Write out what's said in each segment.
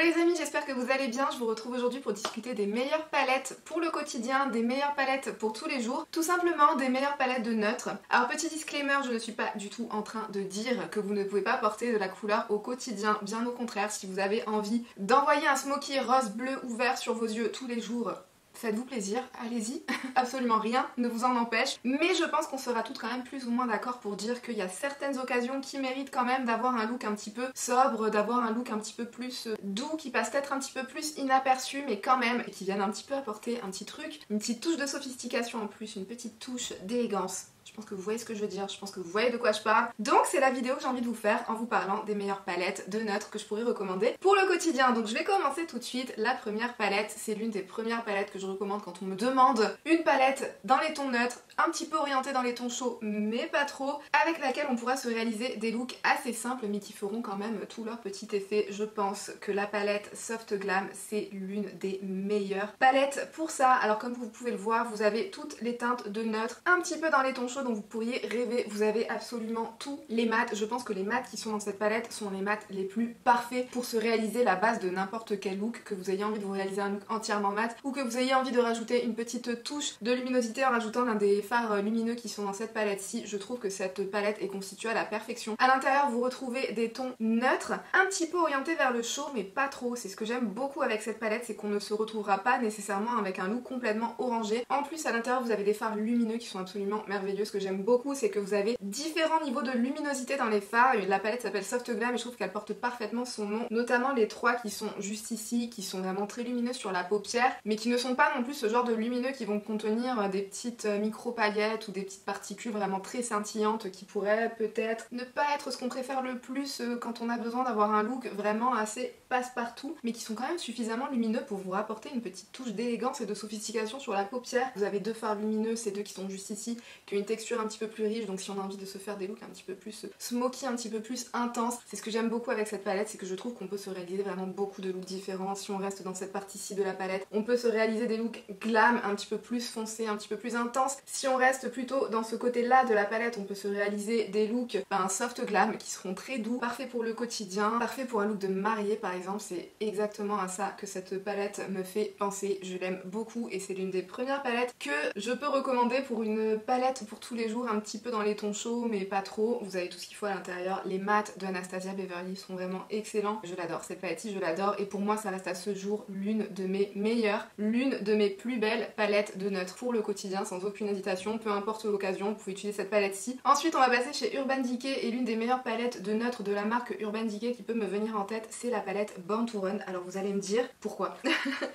Hello les amis, j'espère que vous allez bien. Je vous retrouve aujourd'hui pour discuter des meilleures palettes pour le quotidien, des meilleures palettes pour tous les jours, tout simplement des meilleures palettes de neutres. Alors petit disclaimer, je ne suis pas du tout en train de dire que vous ne pouvez pas porter de la couleur au quotidien, bien au contraire. Si vous avez envie d'envoyer un smoky rose, bleu ou vert sur vos yeux tous les jours, faites-vous plaisir, allez-y, absolument rien ne vous en empêche. Mais je pense qu'on sera toutes quand même plus ou moins d'accord pour dire qu'il y a certaines occasions qui méritent quand même d'avoir un look un petit peu sobre, d'avoir un look un petit peu plus doux, qui passe peut-être un petit peu plus inaperçu, mais quand même, qui viennent un petit peu apporter un petit truc, une petite touche de sophistication en plus, une petite touche d'élégance. Je pense que vous voyez ce que je veux dire, je pense que vous voyez de quoi je parle. Donc c'est la vidéo que j'ai envie de vous faire en vous parlant des meilleures palettes de neutres que je pourrais recommander pour le quotidien. Donc je vais commencer tout de suite. La première palette, c'est l'une des premières palettes que je recommande quand on me demande une palette dans les tons neutres, un petit peu orientée dans les tons chauds mais pas trop, avec laquelle on pourra se réaliser des looks assez simples mais qui feront quand même tout leur petit effet. Je pense que la palette Soft Glam, c'est l'une des meilleures palettes pour ça. Alors comme vous pouvez le voir, vous avez toutes les teintes de neutres, un petit peu dans les tons chauds, donc vous pourriez rêver. Vous avez absolument tous les mats. Je pense que les mats qui sont dans cette palette sont les mats les plus parfaits pour se réaliser la base de n'importe quel look, que vous ayez envie de vous réaliser un look entièrement mat ou que vous ayez envie de rajouter une petite touche de luminosité en rajoutant l'un des fards lumineux qui sont dans cette palette-ci. Je trouve que cette palette est constituée à la perfection. À l'intérieur, vous retrouvez des tons neutres, un petit peu orientés vers le chaud mais pas trop. C'est ce que j'aime beaucoup avec cette palette, c'est qu'on ne se retrouvera pas nécessairement avec un look complètement orangé. En plus, à l'intérieur, vous avez des fards lumineux qui sont absolument merveilleux. Ce que j'aime beaucoup, c'est que vous avez différents niveaux de luminosité dans les fards. La palette s'appelle Soft Glam et je trouve qu'elle porte parfaitement son nom, notamment les trois qui sont juste ici, qui sont vraiment très lumineux sur la paupière, mais qui ne sont pas non plus ce genre de lumineux qui vont contenir des petites micro-paillettes ou des petites particules vraiment très scintillantes qui pourraient peut-être ne pas être ce qu'on préfère le plus quand on a besoin d'avoir un look vraiment assez passe-partout, mais qui sont quand même suffisamment lumineux pour vous rapporter une petite touche d'élégance et de sophistication sur la paupière. Vous avez deux fards lumineux, ces deux qui sont juste ici, qui ont une texture un petit peu plus riche, donc si on a envie de se faire des looks un petit peu plus smoky, un petit peu plus intense, c'est ce que j'aime beaucoup avec cette palette, c'est que je trouve qu'on peut se réaliser vraiment beaucoup de looks différents. Si on reste dans cette partie-ci de la palette, on peut se réaliser des looks glam, un petit peu plus foncés, un petit peu plus intenses. Si on reste plutôt dans ce côté-là de la palette, on peut se réaliser des looks soft glam qui seront très doux, parfaits pour le quotidien, parfaits pour un look de mariée par exemple. C'est exactement à ça que cette palette me fait penser. Je l'aime beaucoup et c'est l'une des premières palettes que je peux recommander pour une palette pour tous les jours, un petit peu dans les tons chauds mais pas trop. Vous avez tout ce qu'il faut à l'intérieur. Les mats de Anastasia Beverly sont vraiment excellents. Je l'adore, cette palette-ci je l'adore et pour moi ça reste à ce jour l'une de mes meilleures, l'une de mes plus belles palettes de neutres pour le quotidien sans aucune hésitation, peu importe l'occasion, vous pouvez utiliser cette palette-ci. Ensuite on va passer chez Urban Decay et l'une des meilleures palettes de neutres de la marque Urban Decay qui peut me venir en tête, c'est la palette Born to Run. Alors vous allez me dire pourquoi.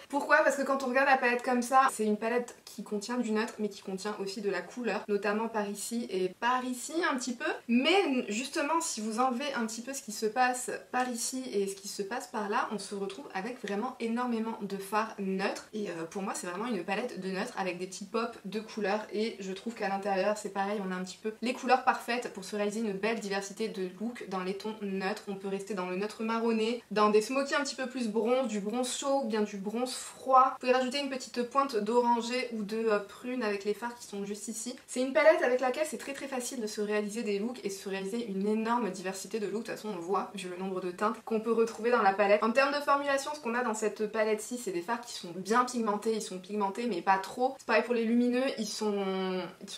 Pourquoi? Parce que quand on regarde la palette comme ça, c'est une palette qui contient du neutre mais qui contient aussi de la couleur, notamment par ici et par ici un petit peu. Mais justement si vous enlevez un petit peu ce qui se passe par ici et ce qui se passe par là, on se retrouve avec vraiment énormément de fards neutres et pour moi c'est vraiment une palette de neutres avec des petits pops de couleurs et je trouve qu'à l'intérieur c'est pareil, on a un petit peu les couleurs parfaites pour se réaliser une belle diversité de looks dans les tons neutres. On peut rester dans le neutre marronné, dans des smokies un petit peu plus bronze, du bronze chaud ou bien du bronze froid. Vous pouvez rajouter une petite pointe d'oranger ou de prune avec les fards qui sont juste ici. C'est une palette avec laquelle c'est très facile de se réaliser des looks et se réaliser une énorme diversité de looks. De toute façon on voit vu le nombre de teintes qu'on peut retrouver dans la palette. En termes de formulation, ce qu'on a dans cette palette-ci, c'est des fards qui sont bien pigmentés, ils sont pigmentés mais pas trop. C'est pareil pour les lumineux, ils sont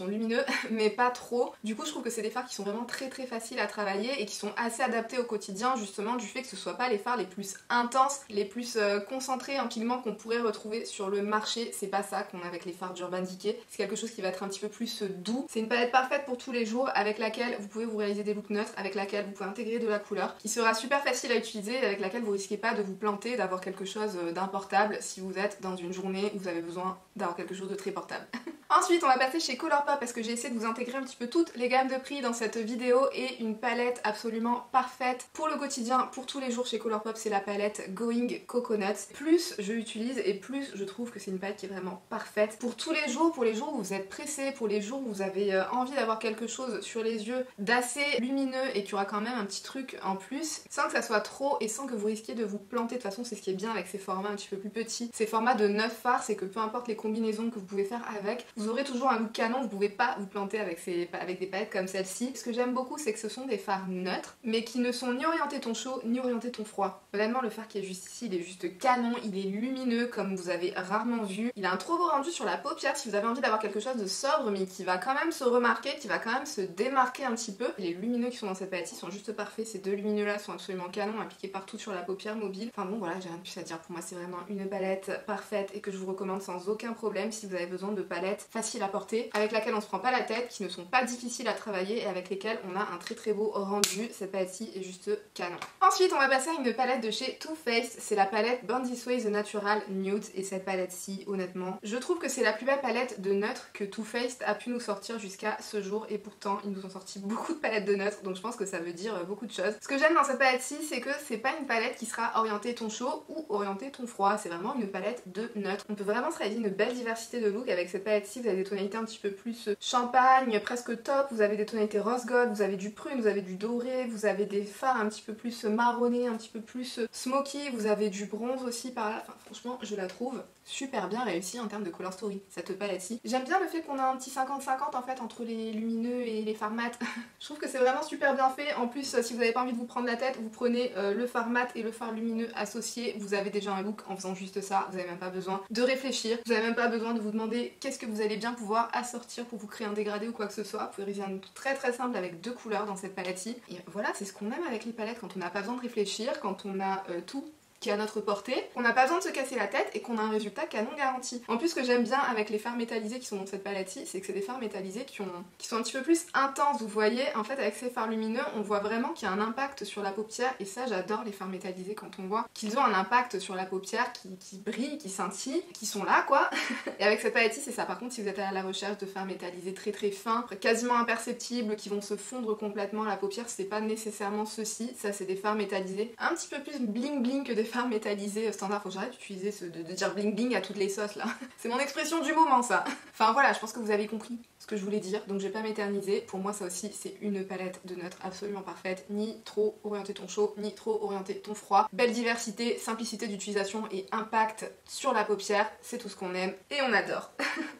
lumineux mais pas trop. Du coup je trouve que c'est des fards qui sont vraiment très faciles à travailler et qui sont assez adaptés au quotidien justement du fait que ce soit pas les fards les plus intenses, les plus concentrés en pigments qu'on pourrait retrouver sur le marché. C'est pas ça qu'on a avec les fards d'Urban Decay. C'est quelque chose qui va être un petit peu plus doux. C'est une palette parfaite pour tous les jours avec laquelle vous pouvez vous réaliser des looks neutres, avec laquelle vous pouvez intégrer de la couleur, qui sera super facile à utiliser, avec laquelle vous risquez pas de vous planter, d'avoir quelque chose d'importable si vous êtes dans une journée où vous avez besoin d'avoir quelque chose de très portable. Ensuite on va passer chez Colourpop parce que j'ai essayé de vous intégrer un petit peu toutes les gammes de prix dans cette vidéo et une palette absolument parfaite pour le quotidien, pour tous les jours chez Colourpop, c'est la palette Going Coconuts. Plus je l'utilise et plus je trouve que c'est une palette qui est vraiment parfaite pour tous les jours où vous êtes pressé, pour les jours où vous avez envie d'avoir quelque chose sur les yeux d'assez lumineux et qui aura quand même un petit truc en plus, sans que ça soit trop et sans que vous risquiez de vous planter. De toute façon c'est ce qui est bien avec ces formats un petit peu plus petits, ces formats de 9 fards, c'est que peu importe les combinaisons que vous pouvez faire avec, vous aurez toujours un look canon, vous pouvez pas vous planter avec des palettes comme celle-ci. Ce que j'aime beaucoup, c'est que ce sont des fards neutres, mais qui ne sont ni orientés ton chaud, ni orientés ton froid. Honnêtement, le fard qui est juste ici, il est juste canon, il est lumineux comme vous avez rarement vu. Il a un trop beau rendu sur la paupière si vous avez envie d'avoir quelque chose de sobre, mais qui va quand même se remarquer, qui va quand même se démarquer un petit peu. Les lumineux qui sont dans cette palette-ci sont juste parfaits, ces deux lumineux là sont absolument canons, appliqués partout sur la paupière mobile. Enfin bon voilà, j'ai rien de plus à dire, pour moi c'est vraiment une palette parfaite et que je vous recommande sans aucun problème si vous avez besoin de palettes faciles à porter, avec laquelle on se prend pas la tête, qui ne sont pas difficiles à travailler et avec lesquelles on a un très beau rendu. Cette palette-ci est juste canon. Ensuite on va passer à une palette de chez Too Faced, c'est la palette Born This Way The Natural Nude, et cette palette-ci honnêtement, je trouve que c'est la plus belle palette de neutre que Too Faced a pu nous sortir jusqu'à ce jour, et pourtant ils nous ont sorti beaucoup de palettes de neutre, donc je pense que ça veut dire beaucoup de choses. Ce que j'aime dans cette palette-ci, c'est que c'est pas une palette qui sera orientée ton chaud ou orientée ton froid, c'est vraiment une palette de neutre. On peut vraiment se réaliser une belle diversité de looks avec cette palette-ci. Vous avez des tonalités un petit peu plus champagne, presque top, vous avez des tonalités rose gold, vous avez du prune, vous avez du doré, vous avez des fards un petit peu plus marronnés, un petit peu plus smoky, vous avez du bronze aussi par là. Enfin franchement, je la trouve super bien réussie en termes de color story, cette palette-ci. J'aime bien le fait qu'on a un petit 50-50 en fait entre les lumineux et les fards mat. Je trouve que c'est vraiment super bien fait. En plus, si vous n'avez pas envie de vous prendre la tête, vous prenez le fard mat et le fard lumineux associés. Vous avez déjà un look en faisant juste ça. Vous n'avez même pas besoin de réfléchir. Vous n'avez même pas besoin de vous demander qu'est-ce que vous allez bien pouvoir assortir pour vous créer un dégradé ou quoi que ce soit. Vous pouvez réaliser un look très simple avec deux couleurs dans cette palette-ci. Et voilà, c'est ce qu'on aime avec les palettes quand on n'a pas besoin de réfléchir, quand on a tout qui est à notre portée, qu'on n'a pas besoin de se casser la tête et qu'on a un résultat canon garanti. En plus, ce que j'aime bien avec les fards métallisés qui sont dans cette palette-ci, c'est que c'est des fards métallisés qui sont un petit peu plus intenses. Vous voyez, en fait, avec ces fards lumineux, on voit vraiment qu'il y a un impact sur la paupière, et ça, j'adore les fards métallisés quand on voit qu'ils ont un impact sur la paupière, qui brillent, qui scintillent, qui sont là, quoi. Et avec cette palette-ci, c'est ça. Par contre, si vous êtes à la recherche de fards métallisés très fins, quasiment imperceptibles, qui vont se fondre complètement à la paupière, c'est pas nécessairement ceci. Ça, c'est des fards métallisés un petit peu plus bling bling que des fards métallisés standard. Faut que j'arrête d'utiliser de dire bling bling à toutes les sauces là. C'est mon expression du moment ça. Enfin voilà, je pense que vous avez compris ce que je voulais dire, donc je vais pas m'éterniser. Pour moi ça aussi c'est une palette de neutre absolument parfaite, ni trop orientée ton chaud, ni trop orientée ton froid. Belle diversité, simplicité d'utilisation et impact sur la paupière, c'est tout ce qu'on aime et on adore.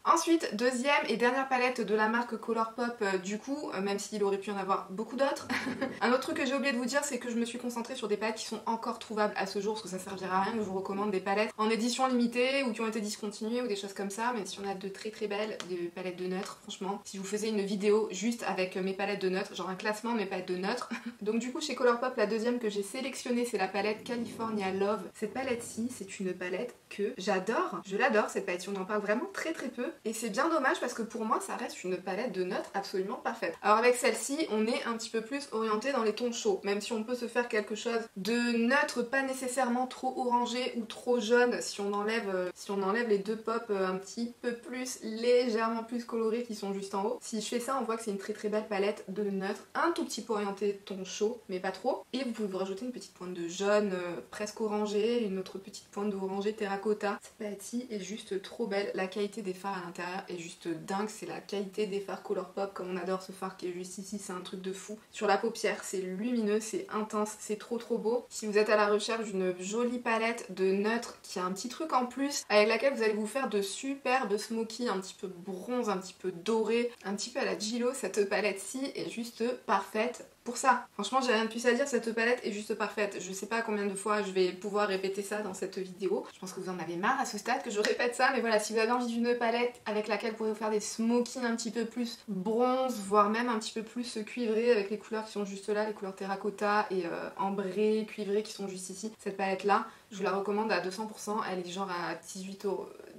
Ensuite, deuxième et dernière palette de la marque Colourpop du coup, même s'il aurait pu y en avoir beaucoup d'autres. Un autre truc que j'ai oublié de vous dire, c'est que je me suis concentrée sur des palettes qui sont encore trouvables à ce jour, parce que ça servira à rien que je vous recommande des palettes en édition limitée ou qui ont été discontinuées ou des choses comme ça, mais si on a de très belles de palettes de neutre, franchement, si je vous faisais une vidéo juste avec mes palettes de neutre, genre un classement de mes palettes de neutre. Donc du coup chez Colourpop, la deuxième que j'ai sélectionnée, c'est la palette California Love. Cette palette-ci, c'est une palette que j'adore, je l'adore cette palette, on en parle vraiment très peu, et c'est bien dommage parce que pour moi ça reste une palette de neutre absolument parfaite. Alors avec celle-ci, on est un petit peu plus orienté dans les tons chauds, même si on peut se faire quelque chose de neutre, pas nécessairement trop orangé ou trop jaune, si on enlève les deux pops un petit peu plus, légèrement plus colorés qui sont juste en haut. Si je fais ça, on voit que c'est une très belle palette de neutre, un tout petit peu orienté ton chaud, mais pas trop. Et vous pouvez vous rajouter une petite pointe de jaune presque orangé, une autre petite pointe d'orangé terracotta. Cette palette-ci est juste trop belle. La qualité des fards à l'intérieur est juste dingue, c'est la qualité des fards Colourpop, comme on adore ce fard qui est juste ici, c'est un truc de fou. Sur la paupière, c'est lumineux, c'est intense, c'est trop beau. Si vous êtes à la recherche d'une jolie palette de neutre qui a un petit truc en plus, avec laquelle vous allez vous faire de superbes smoky, un petit peu bronze, un petit peu doré, un petit peu à la Gilo, cette palette-ci est juste parfaite pour ça. Franchement, j'ai rien de plus à dire, cette palette est juste parfaite. Je sais pas combien de fois je vais pouvoir répéter ça dans cette vidéo. Je pense que vous en avez marre à ce stade que je répète ça, mais voilà, si vous avez envie d'une palette avec laquelle vous pourrez vous faire des smokies un petit peu plus bronze, voire même un petit peu plus cuivré, avec les couleurs qui sont juste là, les couleurs terracotta et ambré, cuivré qui sont juste ici, cette palette là, je vous la recommande à 200%, elle est genre à 18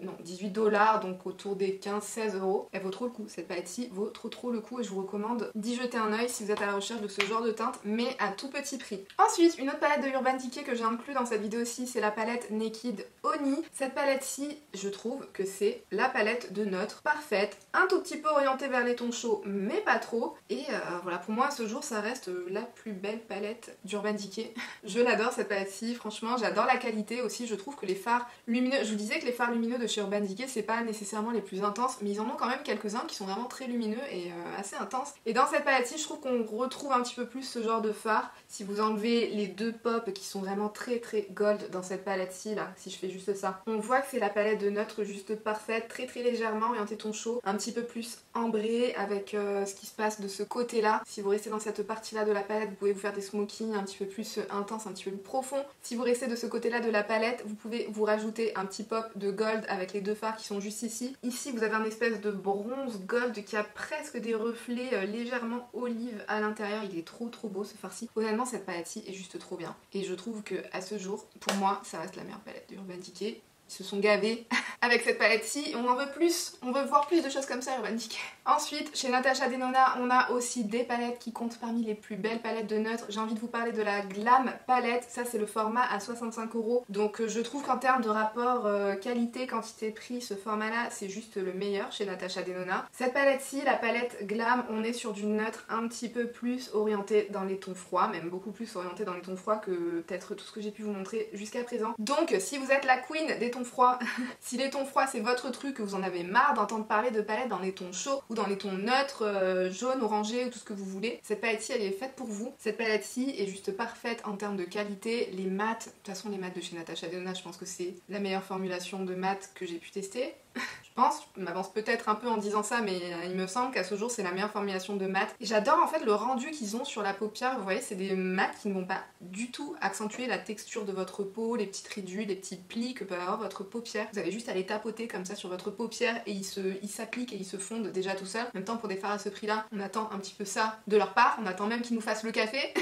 $, donc autour des 15-16 €. Elle vaut trop le coup, cette palette-ci vaut trop le coup et je vous recommande d'y jeter un oeil si vous êtes à la recherche de ce genre de teinte, mais à tout petit prix. Ensuite, une autre palette de Urban Decay que j'ai inclus dans cette vidéo aussi, c'est la palette Naked Oni. Cette palette-ci, je trouve que c'est la palette de neutre parfaite, un tout petit peu orientée vers les tons chauds, mais pas trop. Et voilà, pour moi à ce jour, ça reste la plus belle palette d'Urban Decay. Je l'adore cette palette-ci, franchement, j'adore la qualité aussi. Je trouve que les fards lumineux, je vous disais que les fards lumineux de chez Urban Decay c'est pas nécessairement les plus intenses, mais ils en ont quand même quelques-uns qui sont vraiment très lumineux et assez intenses. Et dans cette palette-ci je trouve qu'on retrouve un petit peu plus ce genre de fard. Si vous enlevez les deux pops qui sont vraiment très gold dans cette palette-ci là, si je fais juste ça, on voit que c'est la palette de neutre juste parfaite, très légèrement orientée ton chaud, un petit peu plus ambré avec ce qui se passe de ce côté-là. Si vous restez dans cette partie-là de la palette, vous pouvez vous faire des smokings un petit peu plus intenses, un petit peu plus profonds. Si vous restez de ce côté-là de la palette, vous pouvez vous rajouter un petit pop de gold avec les deux fards qui sont juste ici. Ici, vous avez un espèce de bronze gold qui a presque des reflets légèrement olive à l'intérieur. Il est trop beau ce fard-ci. Honnêtement, cette palette-ci est juste trop bien. Et je trouve que à ce jour, pour moi, ça reste la meilleure palette d'Urban Decay. Ils se sont gavés avec cette palette-ci. On en veut plus, on veut voir plus de choses comme ça Urban Decay. Ensuite, chez Natasha Denona, on a aussi des palettes qui comptent parmi les plus belles palettes de neutre. J'ai envie de vous parler de la Glam palette. Ça, c'est le format à 65 €. Donc je trouve qu'en termes de rapport qualité-quantité-prix, ce format-là, c'est juste le meilleur chez Natasha Denona. Cette palette-ci, la palette Glam, on est sur du neutre un petit peu plus orienté dans les tons froids, même beaucoup plus orienté dans les tons froids que peut-être tout ce que j'ai pu vous montrer jusqu'à présent. Donc si vous êtes la queen des tons froids, si les tons froids c'est votre truc, que vous en avez marre d'entendre parler de palettes dans les tons chauds ou dans les tons neutres, jaune, orangé ou tout ce que vous voulez, cette palette-ci elle est faite pour vous. Cette palette-ci est juste parfaite en termes de qualité. Les mats, de toute façon les mats de chez Natasha Denona, je pense que c'est la meilleure formulation de mats que j'ai pu tester. Je m'avance peut-être un peu en disant ça, mais il me semble qu'à ce jour c'est la meilleure formulation de mat. Et j'adore en fait le rendu qu'ils ont sur la paupière. Vous voyez, c'est des mats qui ne vont pas du tout accentuer la texture de votre peau, les petites ridules, les petits plis que peut avoir votre paupière. Vous avez juste à les tapoter comme ça sur votre paupière et ils s'appliquent et ils se fondent déjà tout seuls. En même temps, pour des fards à ce prix là, on attend un petit peu ça de leur part. On attend même qu'ils nous fassent le café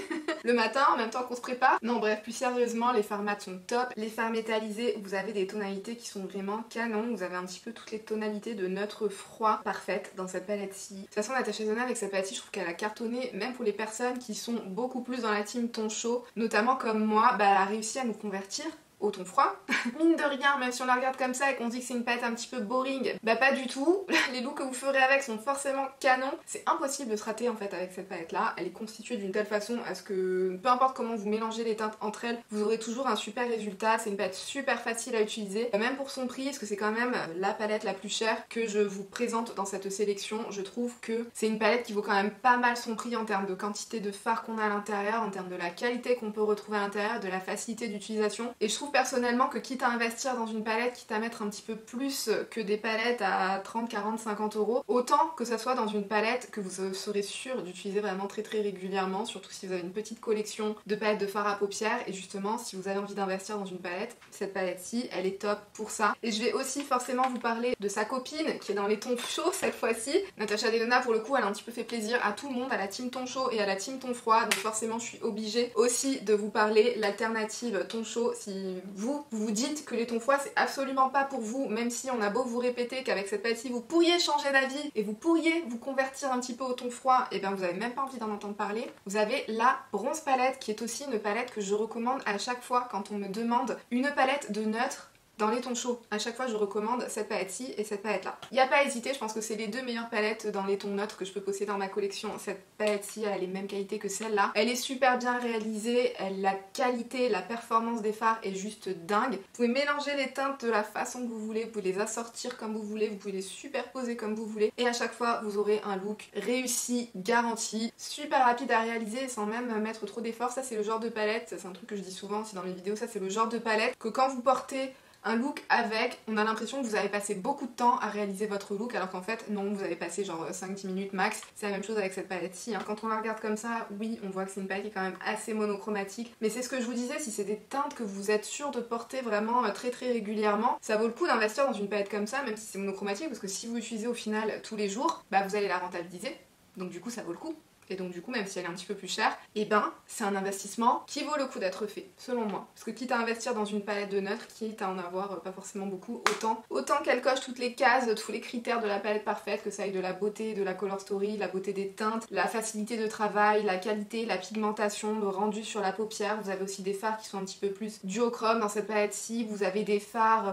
le matin en même temps qu'on se prépare. Non bref, plus sérieusement, les fards mat sont top. Les fards métallisés, vous avez des tonalités qui sont vraiment canon. Vous avez un petit peu toutes les tonalités de neutre froid parfaites dans cette palette-ci. De toute façon, Natasha Denona avec cette palette-ci, je trouve qu'elle a cartonné, même pour les personnes qui sont beaucoup plus dans la team ton chaud, notamment comme moi, bah elle a réussi à nous convertir au ton froid. Mine de rien, même si on la regarde comme ça et qu'on dit que c'est une palette un petit peu boring, bah pas du tout. Les looks que vous ferez avec sont forcément canons. C'est impossible de se rater en fait avec cette palette là. Elle est constituée d'une telle façon à ce que peu importe comment vous mélangez les teintes entre elles, vous aurez toujours un super résultat. C'est une palette super facile à utiliser, même pour son prix, parce que c'est quand même la palette la plus chère que je vous présente dans cette sélection. Je trouve que c'est une palette qui vaut quand même pas mal son prix en termes de quantité de fard qu'on a à l'intérieur, en termes de la qualité qu'on peut retrouver à l'intérieur, de la facilité d'utilisation. Et je trouve personnellement que quitte à investir dans une palette, quitte à mettre un petit peu plus que des palettes à 30, 40, 50 €, autant que ça soit dans une palette que vous serez sûr d'utiliser vraiment très régulièrement, surtout si vous avez une petite collection de palettes de fard à paupières. Et justement, si vous avez envie d'investir dans une palette, cette palette-ci, elle est top pour ça. Et je vais aussi forcément vous parler de sa copine qui est dans les tons chauds cette fois-ci. Natasha Denona, pour le coup, elle a un petit peu fait plaisir à tout le monde, à la team ton chaud et à la team ton froid, donc forcément je suis obligée aussi de vous parler l'alternative ton chaud. Si vous dites que les tons froids c'est absolument pas pour vous, même si on a beau vous répéter qu'avec cette palette-ci vous pourriez changer d'avis et vous pourriez vous convertir un petit peu au ton froid, et bien vous avez même pas envie d'en entendre parler, vous avez la bronze palette qui est aussi une palette que je recommande à chaque fois quand on me demande une palette de neutre dans les tons chauds. À chaque fois je recommande cette palette-ci et cette palette-là. Il n'y a pas à hésiter, je pense que c'est les deux meilleures palettes dans les tons neutres que je peux posséder dans ma collection. Cette palette-ci, elle a les mêmes qualités que celle-là. Elle est super bien réalisée, la qualité, la performance des fards est juste dingue. Vous pouvez mélanger les teintes de la façon que vous voulez, vous pouvez les assortir comme vous voulez, vous pouvez les superposer comme vous voulez. Et à chaque fois, vous aurez un look réussi, garanti, super rapide à réaliser sans même mettre trop d'efforts. Ça c'est le genre de palette, c'est un truc que je dis souvent aussi dans mes vidéos, ça c'est le genre de palette que quand vous portez un look avec, on a l'impression que vous avez passé beaucoup de temps à réaliser votre look, alors qu'en fait non, vous avez passé genre 5-10 minutes max. C'est la même chose avec cette palette-ci, hein. Quand on la regarde comme ça, oui, on voit que c'est une palette qui est quand même assez monochromatique, mais c'est ce que je vous disais, si c'est des teintes que vous êtes sûr de porter vraiment très régulièrement, ça vaut le coup d'investir dans une palette comme ça, même si c'est monochromatique, parce que si vous l'utilisez au final tous les jours, bah vous allez la rentabiliser, donc du coup ça vaut le coup. Et donc du coup, même si elle est un petit peu plus chère, et ben c'est un investissement qui vaut le coup d'être fait, selon moi. Parce que quitte à investir dans une palette de neutre, quitte à en avoir pas forcément beaucoup, autant qu'elle coche toutes les cases, tous les critères de la palette parfaite, que ça aille de la beauté, de la color story, la beauté des teintes, la facilité de travail, la qualité, la pigmentation, le rendu sur la paupière. Vous avez aussi des fards qui sont un petit peu plus duochrome dans cette palette-ci. Vous avez des fards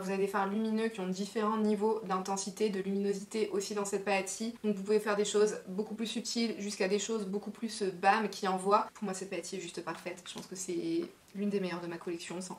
lumineux qui ont différents niveaux d'intensité, de luminosité aussi dans cette palette-ci. Donc vous pouvez faire des choses beaucoup plus subtiles jusqu'à des choses beaucoup plus bam qui envoie. Pour moi cette palette est juste parfaite. Je pense que c'est l'une des meilleures de ma collection sans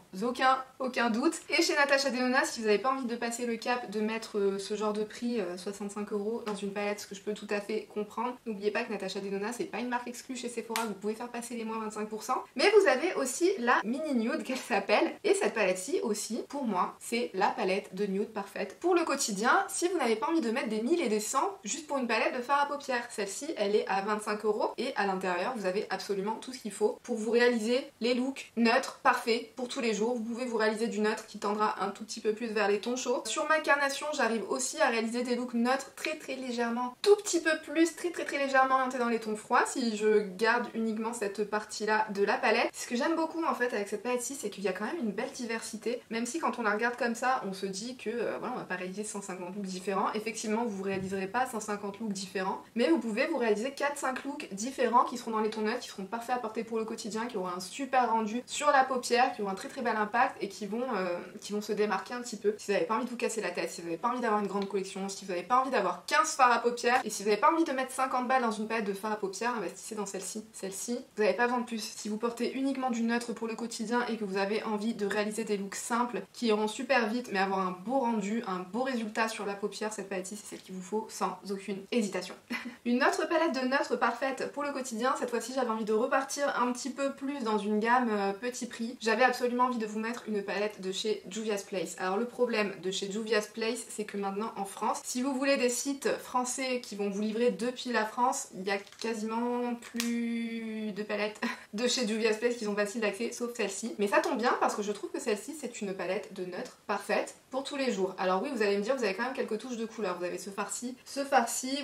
aucun doute. Et chez Natasha Denona, si vous n'avez pas envie de passer le cap de mettre ce genre de prix, 65 € dans une palette, ce que je peux tout à fait comprendre, n'oubliez pas que Natasha Denona c'est pas une marque exclue chez Sephora, vous pouvez faire passer les moins 25%. Mais vous avez aussi la mini nude qu'elle s'appelle, et cette palette-ci aussi, pour moi, c'est la palette de nude parfaite pour le quotidien si vous n'avez pas envie de mettre des 1000 et des 100 juste pour une palette de fard à paupières. Celle-ci, elle est à 25 € et à l'intérieur, vous avez absolument tout ce qu'il faut pour vous réaliser les looks neutres, parfaits pour tous les jours. Vous pouvez vous réaliser du neutre qui tendra un tout petit peu plus vers les tons chauds. Sur ma carnation, j'arrive aussi à réaliser des looks neutres très légèrement, tout petit peu plus, très légèrement orientés dans les tons froids si je garde uniquement cette partie-là de la palette. Ce que j'aime beaucoup en fait avec cette palette-ci, c'est qu'il y a quand même une belle diversité, même si quand on la regarde comme ça, on se dit que voilà, on va pas réaliser 150 looks différents. Effectivement, vous réaliserez pas 150 looks différents, mais vous pouvez vous réaliser 4-5 looks différents qui seront dans les tons neutres, qui seront parfaits à porter pour le quotidien, qui auront un super rendu sur la paupière, qui auront un très bel impact et qui vont se démarquer un petit peu. Si vous n'avez pas envie de vous casser la tête, si vous n'avez pas envie d'avoir une grande collection, si vous n'avez pas envie d'avoir 15 fards à paupières et si vous n'avez pas envie de mettre 50 balles dans une palette de fards à paupières, investissez dans celle-ci. Celle-ci, vous n'avez pas besoin de plus. Si vous portez uniquement du neutre pour le quotidien et que vous avez envie de réaliser des looks simples qui iront super vite mais avoir un beau rendu, un beau résultat sur la paupière, cette palette-ci c'est celle qu'il vous faut sans aucune hésitation. Une autre palette de neutre parfaite pour le quotidien, cette fois-ci j'avais envie de repartir un petit peu plus dans une gamme petit prix. J'avais absolument envie de vous mettre une palette de chez Juvia's Place. Alors le problème de chez Juvia's Place, c'est que maintenant en France, si vous voulez des sites français qui vont vous livrer depuis la France, il y a quasiment plus de palettes de chez Juvia's Place qui sont faciles d'accès, sauf celle-ci. Mais ça tombe bien parce que je trouve que celle-ci c'est une palette de neutre parfaite pour tous les jours. Alors oui, vous allez me dire, vous avez quand même quelques touches de couleur. Vous avez ce farci,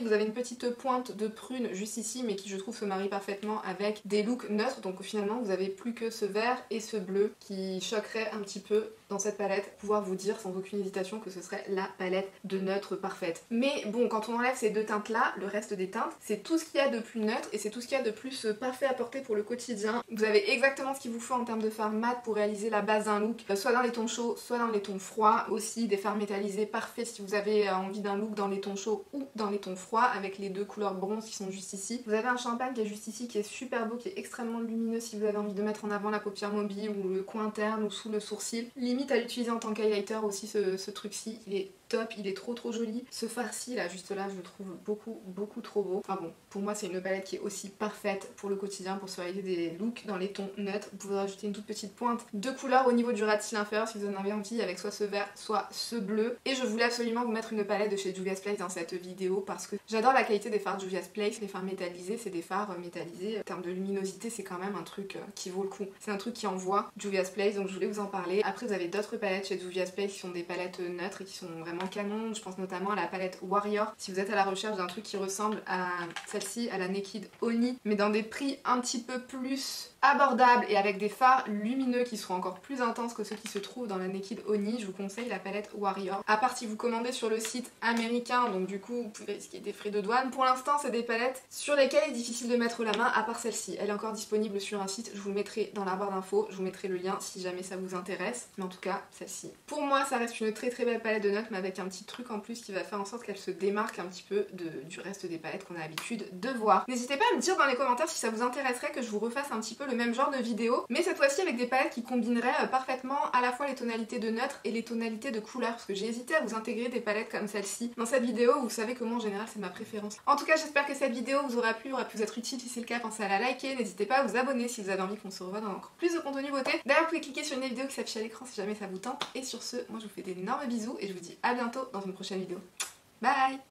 vous avez une petite pointe de prune juste ici, mais qui je trouve se marie parfaitement avec des looks neutres. Donc finalement, vous avez plus que ce vert et ce bleu qui choqueraient un petit peu dans cette palette, pouvoir vous dire sans aucune hésitation que ce serait la palette de neutre parfaite. Mais bon, quand on enlève ces deux teintes là, le reste des teintes, c'est tout ce qu'il y a de plus neutre et c'est tout ce qu'il y a de plus parfait à porter pour le quotidien. Vous avez exactement ce qu'il vous faut en termes de fard mat pour réaliser la base d'un look, soit dans les tons chauds, soit dans les tons froids. Aussi des fards métallisés parfaits si vous avez envie d'un look dans les tons chauds ou dans les tons froids, avec les deux couleurs bronze qui sont juste ici. Vous avez un champagne qui est juste ici, qui est super beau, qui est extrêmement lumineux si vous avez envie de mettre en avant la paupière mobile ou le coin interne ou sous le sourcil. Limite à l'utiliser en tant qu'highlighter aussi ce truc-ci, il est top, il est trop joli. Ce farci là, juste là, je le trouve beaucoup trop beau. Enfin bon, pour moi c'est une palette qui est aussi parfaite pour le quotidien, pour se réaliser des looks dans les tons neutres. Vous pouvez rajouter une toute petite pointe de couleur au niveau du ras de cils inférieur si vous en avez envie, avec soit ce vert, soit ce bleu. Et je voulais absolument vous mettre une palette de chez Juvia's Place dans cette vidéo parce que j'adore la qualité des fards de Juvia's Place. Les fards métallisés, c'est des fards métallisés. En termes de luminosité, c'est quand même un truc qui vaut le coup. C'est un truc qui envoie, Juvia's Place, donc je voulais vous en parler. Après vous avez d'autres palettes chez Juvia's Place qui sont des palettes neutres et qui sont vraiment canon. Je pense notamment à la palette Warrior si vous êtes à la recherche d'un truc qui ressemble à celle-ci, à la Naked Oni, mais dans des prix un petit peu plus abordables et avec des fards lumineux qui seront encore plus intenses que ceux qui se trouvent dans la Naked Oni. Je vous conseille la palette Warrior. À part si vous commandez sur le site américain, donc du coup vous pouvez risquer des frais de douane. Pour l'instant c'est des palettes sur lesquelles il est difficile de mettre la main, à part celle-ci. Elle est encore disponible sur un site, je vous le mettrai dans la barre d'infos, je vous mettrai le lien si jamais ça vous intéresse. Mais en tout cas celle-ci. Pour moi ça reste une très belle palette de notes, mais avec un petit truc en plus qui va faire en sorte qu'elle se démarque un petit peu du reste des palettes qu'on a l'habitude de voir. N'hésitez pas à me dire dans les commentaires si ça vous intéresserait que je vous refasse un petit peu le même genre de vidéo, mais cette fois-ci avec des palettes qui combineraient parfaitement à la fois les tonalités de neutre et les tonalités de couleur, parce que j'ai hésité à vous intégrer des palettes comme celle-ci dans cette vidéo. Vous savez que moi en général c'est ma préférence. En tout cas j'espère que cette vidéo vous aura plu, aura pu vous être utile. Si c'est le cas, pensez à la liker, n'hésitez pas à vous abonner si vous avez envie qu'on se revoie dans encore plus de contenu beauté. D'ailleurs vous pouvez cliquer sur une vidéo qui s'affiche à l'écran si jamais ça vous tente, et sur ce moi je vous fais d'énormes bisous et je vous dis à bientôt dans une prochaine vidéo. Bye!